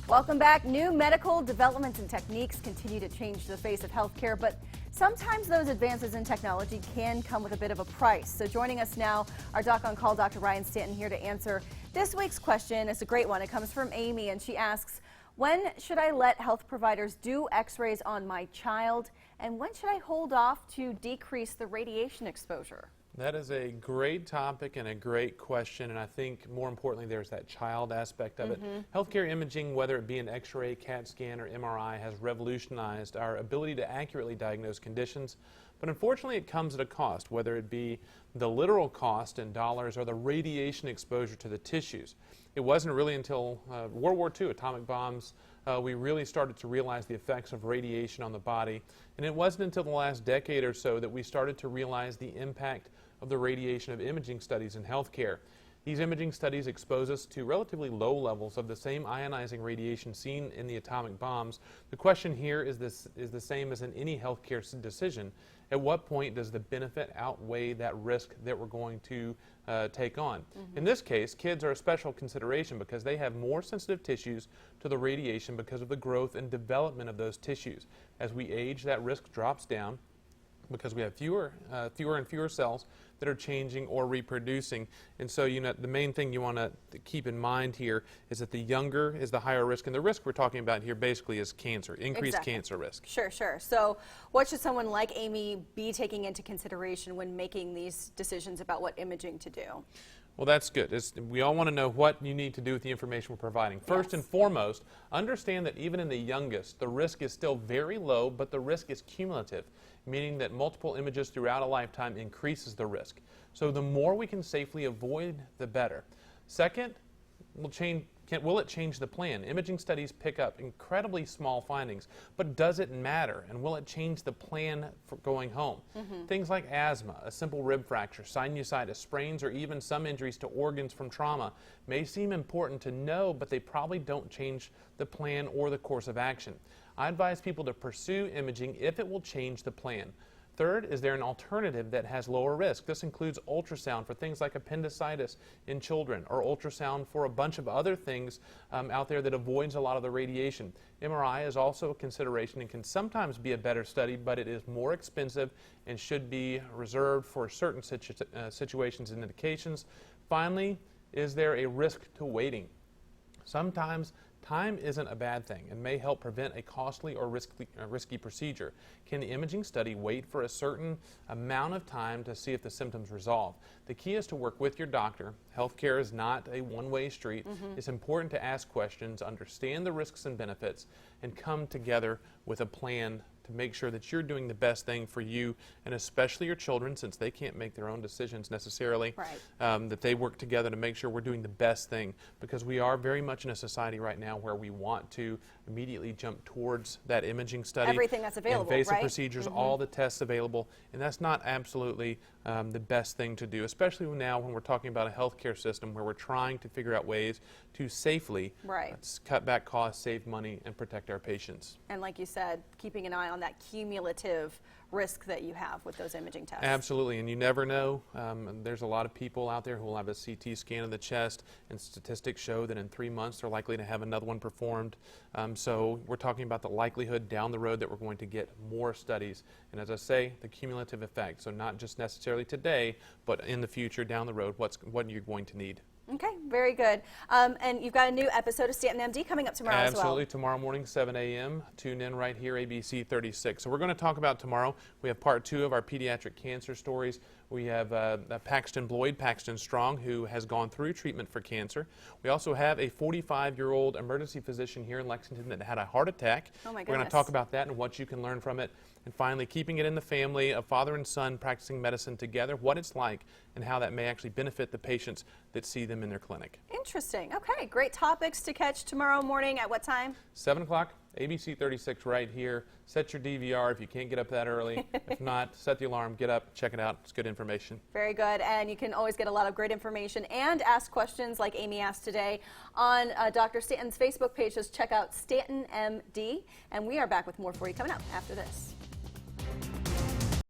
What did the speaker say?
Welcome back. New medical developments and techniques continue to change the face of healthcare, but sometimes those advances in technology can come with a bit of a price. So joining us now, our Doc on Call, Dr. Ryan Stanton, here to answer this week's question. It's a great one. It comes from Amy, and she asks, when should I let health providers do x-rays on my child, and when should I hold off to decrease the radiation exposure? That is a great topic and a great question, and I think more importantly there's that child aspect of it. Healthcare imaging, whether it be an x-ray, CAT scan, or MRI, has revolutionized our ability to accurately diagnose conditions, but unfortunately it comes at a cost, whether it be the literal cost in dollars or the radiation exposure to the tissues. It wasn't really until World War II, atomic bombs, we really started to realize the effects of radiation on the body, and it wasn't until the last decade or so that we started to realize the impact of the radiation of imaging studies in healthcare. These imaging studies expose us to relatively low levels of the same ionizing radiation seen in the atomic bombs. The question here is the same as in any healthcare decision. At what point does the benefit outweigh that risk that we're going to take on? In this case, kids are a special consideration because they have more sensitive tissues to the radiation because of the growth and development of those tissues. As we age, that risk drops down because we have fewer and fewer cells that are changing or reproducing. And so, the main thing you want to keep in mind here is that the younger is the higher risk, and the risk we're talking about here basically is cancer, increased cancer risk. Sure. So what should someone like Amy be taking into consideration when making these decisions about what imaging to do? Well, that's good. We all want to know what you need to do with the information we're providing. First and foremost, understand that even in the youngest, the risk is still very low, but the risk is cumulative, meaning that multiple images throughout a lifetime increases the risk. So the more we can safely avoid, the better. Second, will it change the plan? Imaging studies pick up incredibly small findings, but does it matter? And will it change the plan for going home? Things like asthma, a simple rib fracture, sinusitis, sprains, or even some injuries to organs from trauma may seem important to know, but they probably don't change the plan or the course of action. I advise people to pursue imaging if it will change the plan. Third, is there an alternative that has lower risk? This includes ultrasound for things like appendicitis in children, or ultrasound for a bunch of other things out there that avoids a lot of the radiation. MRI is also a consideration and can sometimes be a better study, but it is more expensive and should be reserved for certain situations and indications. Finally, is there a risk to waiting? Sometimes time isn't a bad thing and may help prevent a costly or risky procedure. Can the imaging study wait for a certain amount of time to see if the symptoms resolve? The key is to work with your doctor. Healthcare is not a one-way street. It's important to ask questions, understand the risks and benefits, and come together with a plan to make sure that you're doing the best thing for you, and especially your children, since they can't make their own decisions necessarily, that they work together to make sure we're doing the best thing, because we are very much in a society right now where we want to immediately jump towards that imaging study. Everything that's available, invasive procedures, all the tests available, and that's not absolutely the best thing to do, especially now when we're talking about a healthcare system where we're trying to figure out ways to safely cut back costs, save money, and protect our patients. And like you said, keeping an eye on that cumulative risk that you have with those imaging tests. Absolutely, and you never know. There's a lot of people out there who will have a CT scan of the chest, and statistics show that in 3 months they're likely to have another one performed. So we're talking about the likelihood down the road that we're going to get more studies. And as I say, the cumulative effect. So not just necessarily today, but in the future down the road, what you're going to need. Okay, very good. And you've got a new episode of Stanton MD coming up tomorrow as well. Absolutely, tomorrow morning, 7 a.m. Tune in right here, ABC 36. So we're going to talk about tomorrow. We have part 2 of our pediatric cancer stories. We have Paxton Bloyd, Paxton Strong, who has gone through treatment for cancer. We also have a 45-year-old emergency physician here in Lexington that had a heart attack. Oh my goodness. We're going to talk about that and what you can learn from it. And finally, keeping it in the family, a father and son practicing medicine together, what it's like and how that may actually benefit the patients that see them in their clinic. Interesting. Okay, great topics to catch tomorrow morning at what time? 7 o'clock, ABC 36 right here. Set your DVR if you can't get up that early. If not, set the alarm, get up, check it out. It's good information. Very good. And you can always get a lot of great information and ask questions like Amy asked today on Dr. Stanton's Facebook page. Just check out Stanton MD. And we are back with more for you coming up after this.